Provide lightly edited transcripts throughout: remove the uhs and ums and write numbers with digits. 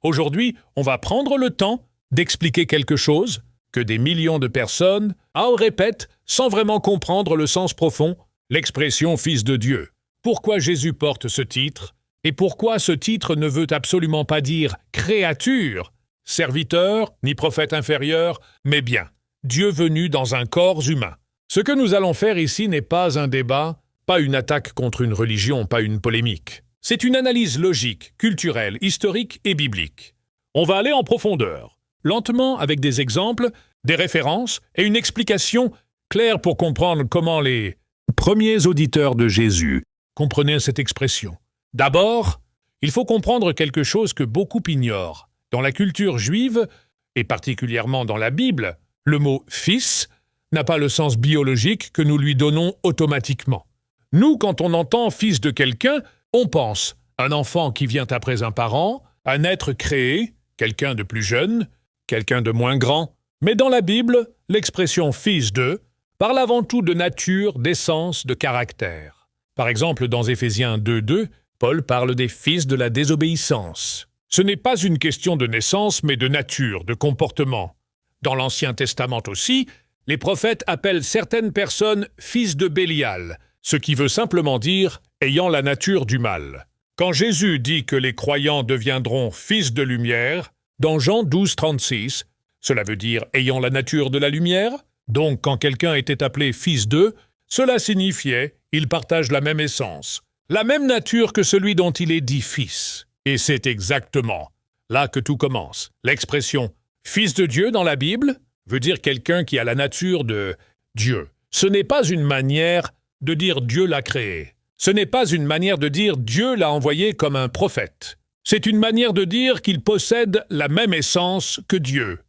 Aujourd'hui, on va prendre le temps d'expliquer quelque chose que des millions de personnes répètent sans vraiment comprendre le sens profond, l'expression « Fils de Dieu ». Pourquoi Jésus porte ce titre et pourquoi ce titre ne veut absolument pas dire « créature », serviteur, ni prophète inférieur, mais bien Dieu venu dans un corps humain. Ce que nous allons faire ici n'est pas un débat, pas une attaque contre une religion, pas une polémique. C'est une analyse logique, culturelle, historique et biblique. On va aller en profondeur, lentement avec des exemples, des références et une explication claire pour comprendre comment les premiers auditeurs de Jésus comprenaient cette expression. D'abord, il faut comprendre quelque chose que beaucoup ignorent. Dans la culture juive, et particulièrement dans la Bible, le mot « fils » n'a pas le sens biologique que nous lui donnons automatiquement. Nous, quand on entend « fils de quelqu'un », on pense un enfant qui vient après un parent, un être créé, quelqu'un de plus jeune, quelqu'un de moins grand. Mais dans la Bible, l'expression « fils de » parle avant tout de nature, d'essence, de caractère. Par exemple, dans Éphésiens 2:2, Paul parle des fils de la désobéissance. Ce n'est pas une question de naissance, mais de nature, de comportement. Dans l'Ancien Testament aussi, les prophètes appellent certaines personnes « fils de Bélial », ce qui veut simplement dire « ayant la nature du mal ». Quand Jésus dit que les croyants deviendront fils de lumière, dans Jean 12:36, cela veut dire « ayant la nature de la lumière ». Donc, quand quelqu'un était appelé fils d'eux, cela signifiait « il partage la même essence », la même nature que celui dont il est dit fils. Et c'est exactement là que tout commence. L'expression « fils de Dieu » dans la Bible veut dire quelqu'un qui a la nature de Dieu. Ce n'est pas une manière de dire Dieu l'a créé. Ce n'est pas une manière de dire Dieu l'a envoyé comme un prophète. C'est une manière de dire qu'il possède la même essence que Dieu.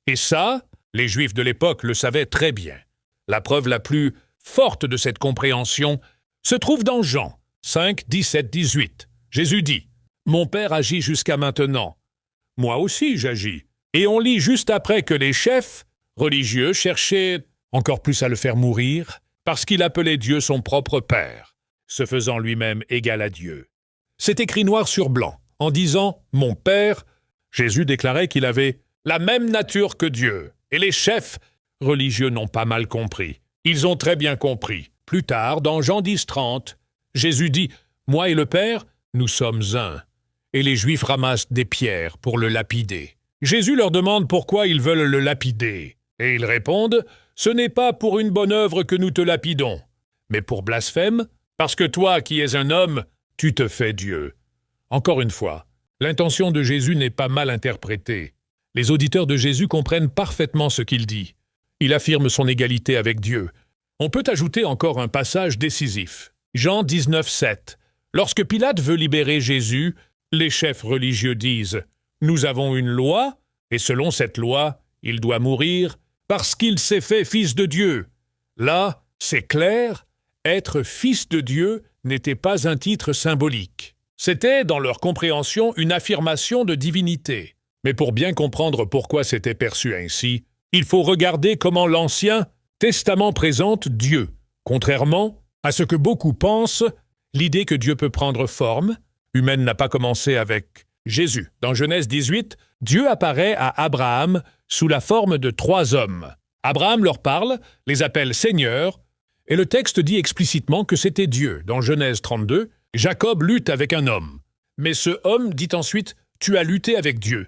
Et ça, les Juifs de l'époque le savaient très bien. La preuve la plus forte de cette compréhension se trouve dans Jean 5, 17, 18. Jésus dit « Mon Père agit jusqu'à maintenant. Moi aussi j'agis. » Et on lit juste après que les chefs religieux cherchaient encore plus à le faire mourir parce qu'il appelait Dieu son propre Père, se faisant lui-même égal à Dieu. C'est écrit noir sur blanc. En disant « Mon Père », Jésus déclarait qu'il avait la même nature que Dieu. Et les chefs religieux n'ont pas mal compris. Ils ont très bien compris. Plus tard, dans Jean 10:30, Jésus dit « Moi et le Père, nous sommes un ». Et les Juifs ramassent des pierres pour le lapider. Jésus leur demande pourquoi ils veulent le lapider. Et ils répondent « Ce n'est pas pour une bonne œuvre que nous te lapidons, mais pour blasphème, parce que toi qui es un homme, tu te fais Dieu. » Encore une fois, l'intention de Jésus n'est pas mal interprétée. Les auditeurs de Jésus comprennent parfaitement ce qu'il dit. Il affirme son égalité avec Dieu. On peut ajouter encore un passage décisif. Jean 19:7. Lorsque Pilate veut libérer Jésus, les chefs religieux disent « Nous avons une loi, et selon cette loi, il doit mourir parce qu'il s'est fait fils de Dieu. » Là, c'est clair, être fils de Dieu n'était pas un titre symbolique. C'était, dans leur compréhension, une affirmation de divinité. Mais pour bien comprendre pourquoi c'était perçu ainsi, il faut regarder comment l'Ancien Testament présente Dieu. Contrairement à ce que beaucoup pensent, l'idée que Dieu peut prendre forme humaine n'a pas commencé avec Jésus. Dans Genèse 18, Dieu apparaît à Abraham sous la forme de 3 hommes. Abraham leur parle, les appelle Seigneur, et le texte dit explicitement que c'était Dieu. Dans Genèse 32, Jacob lutte avec un homme. Mais ce homme dit ensuite « Tu as lutté avec Dieu ».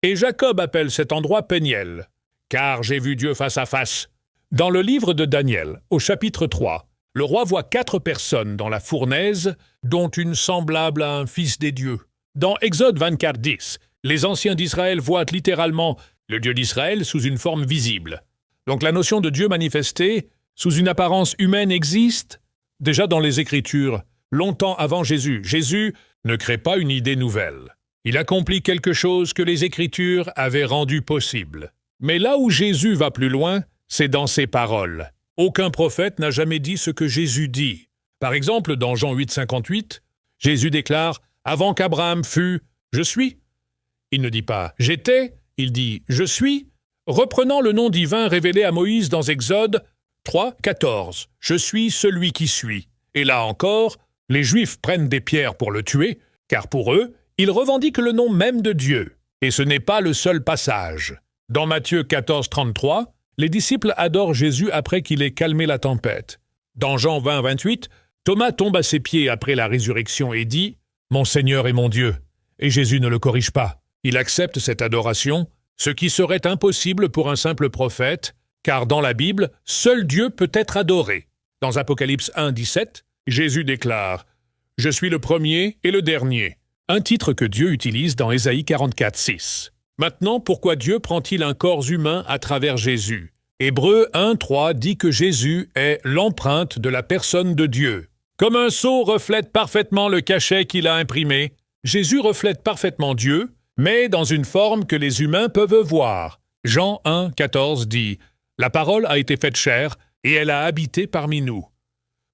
Et Jacob appelle cet endroit Péniel, « Car j'ai vu Dieu face à face ». Dans le livre de Daniel, au chapitre 3, le roi voit 4 personnes dans la fournaise, dont une semblable à un fils des dieux. Dans Exode 24:10, les anciens d'Israël voient littéralement le Dieu d'Israël sous une forme visible. Donc la notion de Dieu manifesté sous une apparence humaine existe déjà dans les Écritures, longtemps avant Jésus. Jésus ne crée pas une idée nouvelle. Il accomplit quelque chose que les Écritures avaient rendu possible. Mais là où Jésus va plus loin, c'est dans ses paroles. Aucun prophète n'a jamais dit ce que Jésus dit. Par exemple, dans Jean 8:58, Jésus déclare « Avant qu'Abraham fût, je suis ». Il ne dit pas « J'étais », il dit « Je suis ». Reprenant le nom divin révélé à Moïse dans Exode 3:14, « Je suis celui qui suis ». Et là encore, les Juifs prennent des pierres pour le tuer, car pour eux, il revendique le nom même de Dieu. Et ce n'est pas le seul passage. Dans Matthieu 14, 33, les disciples adorent Jésus après qu'il ait calmé la tempête. Dans Jean 20, 28, Thomas tombe à ses pieds après la résurrection et dit « Mon Seigneur et mon Dieu ». Et Jésus ne le corrige pas. Il accepte cette adoration, ce qui serait impossible pour un simple prophète, car dans la Bible, seul Dieu peut être adoré. Dans Apocalypse 1, 17, Jésus déclare « Je suis le premier et le dernier », un titre que Dieu utilise dans Ésaïe 44, 6. Maintenant, pourquoi Dieu prend-il un corps humain à travers Jésus? Hébreux 1, 3 dit que Jésus est l'empreinte de la personne de Dieu. Comme un sceau reflète parfaitement le cachet qu'il a imprimé, Jésus reflète parfaitement Dieu, mais dans une forme que les humains peuvent voir. Jean 1, 14 dit « La parole a été faite chair, et elle a habité parmi nous. »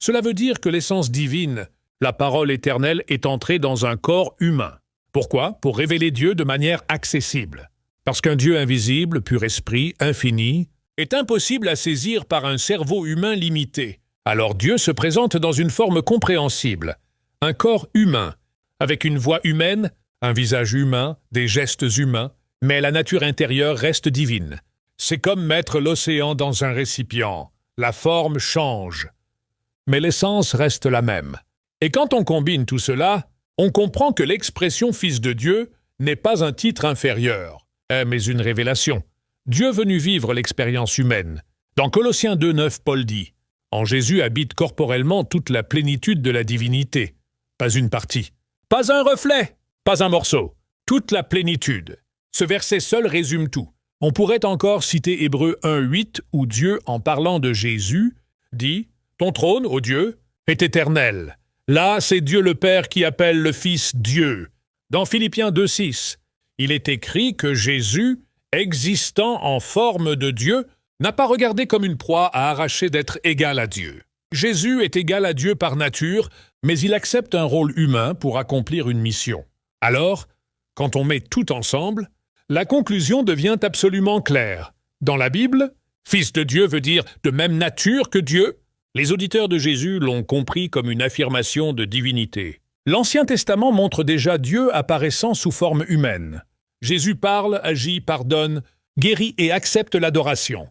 Cela veut dire que l'essence divine, la parole éternelle, est entrée dans un corps humain. Pourquoi? Pour révéler Dieu de manière accessible. Parce qu'un Dieu invisible, pur esprit, infini, est impossible à saisir par un cerveau humain limité. Alors Dieu se présente dans une forme compréhensible, un corps humain, avec une voix humaine, un visage humain, des gestes humains, mais la nature intérieure reste divine. C'est comme mettre l'océan dans un récipient. La forme change, mais l'essence reste la même. Et quand on combine tout cela, on comprend que l'expression « Fils de Dieu » n'est pas un titre inférieur, mais une révélation. Dieu venu vivre l'expérience humaine. Dans Colossiens 2, 9, Paul dit « En Jésus habite corporellement toute la plénitude de la divinité. » Pas une partie. Pas un reflet. Pas un morceau. Toute la plénitude. Ce verset seul résume tout. On pourrait encore citer Hébreux 1, 8, où Dieu, en parlant de Jésus, dit « Ton trône, ô Dieu, est éternel. » Là, c'est Dieu le Père qui appelle le Fils Dieu. Dans Philippiens 2, 6, il est écrit que Jésus, existant en forme de Dieu, n'a pas regardé comme une proie à arracher d'être égal à Dieu. Jésus est égal à Dieu par nature, mais il accepte un rôle humain pour accomplir une mission. Alors, quand on met tout ensemble, la conclusion devient absolument claire. Dans la Bible, « Fils de Dieu » veut dire « de même nature que Dieu ». Les auditeurs de Jésus l'ont compris comme une affirmation de divinité. L'Ancien Testament montre déjà Dieu apparaissant sous forme humaine. Jésus parle, agit, pardonne, guérit et accepte l'adoration,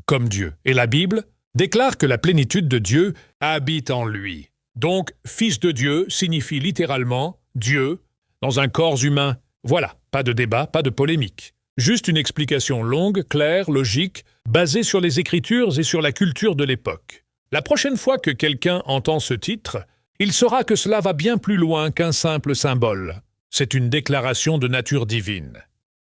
comme Dieu. Et la Bible déclare que la plénitude de Dieu habite en lui. Donc, Fils de Dieu signifie littéralement Dieu dans un corps humain. Voilà, pas de débat, pas de polémique. Juste une explication longue, claire, logique, basée sur les Écritures et sur la culture de l'époque. La prochaine fois que quelqu'un entend ce titre, il saura que cela va bien plus loin qu'un simple symbole. C'est une déclaration de nature divine.